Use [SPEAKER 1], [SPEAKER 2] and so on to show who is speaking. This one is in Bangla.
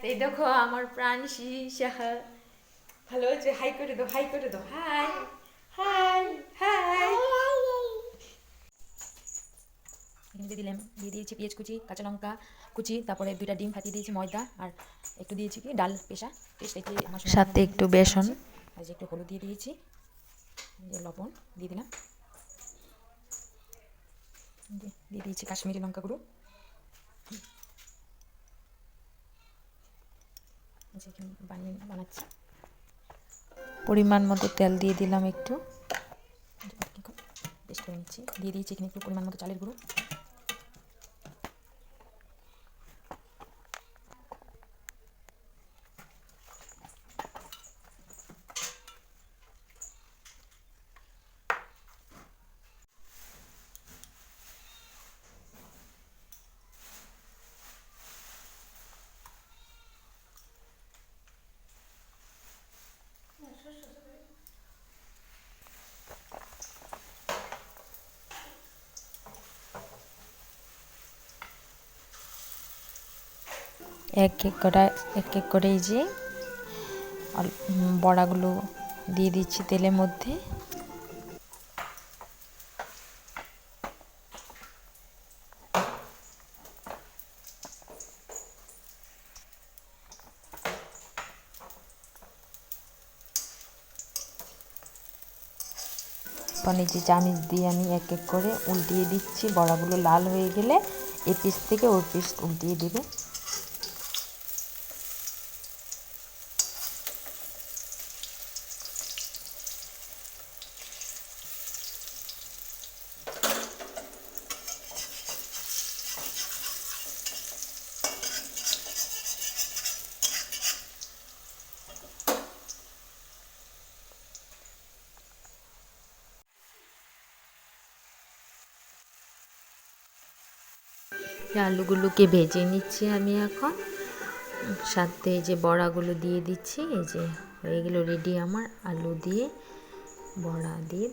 [SPEAKER 1] এই দেখো আমার প্রাণসী সাহা, ভালো হচ্ছে। হাই করে দাও, হাই করে দাও, হাই হাই হাই। এখানে দিলাম, দিয়ে দিয়েছি পেঁয়াজ কুচি, কাঁচা লঙ্কা কুচি, তারপরে 2টা ডিম ফাটিয়ে দিয়েছি, ময়দা, আর একটু দিয়েছি কি ডাল পেশা পেস্ট, এটি আমার সাথে একটু বেসন, আর যে একটু হলুদ দিয়ে দিয়েছি, যে লবণ দিয়ে দিলাম, দিয়ে দিয়েছি কাশ্মীরি লঙ্কা গুঁড়ো, বানাচ্ছি। পরিমাণ মতো তেল দিয়ে দিলাম একটু, পেস্ট করে নিচ্ছি, দিয়ে দিয়েছি এখানে একটু পরিমাণ মতো চালের গুঁড়ো, এক এক করে এই যে বড়াগুলো দিয়ে দিচ্ছি তেলের মধ্যে। নিচে চামচ দিয়ে আমি এক এক করে উল্টিয়ে দিচ্ছি, বড়াগুলো লাল হয়ে গেলে এই পিস থেকে ওই পিস উল্টিয়ে দেবে। আলুগুলোকে ভেজে নিচ্ছি আমি এখন, সাথে যে বড়াগুলো দিয়ে দিচ্ছি, এই যে হয়ে গেল রেডি আমার আলু দিয়ে বড়া দিয়ে।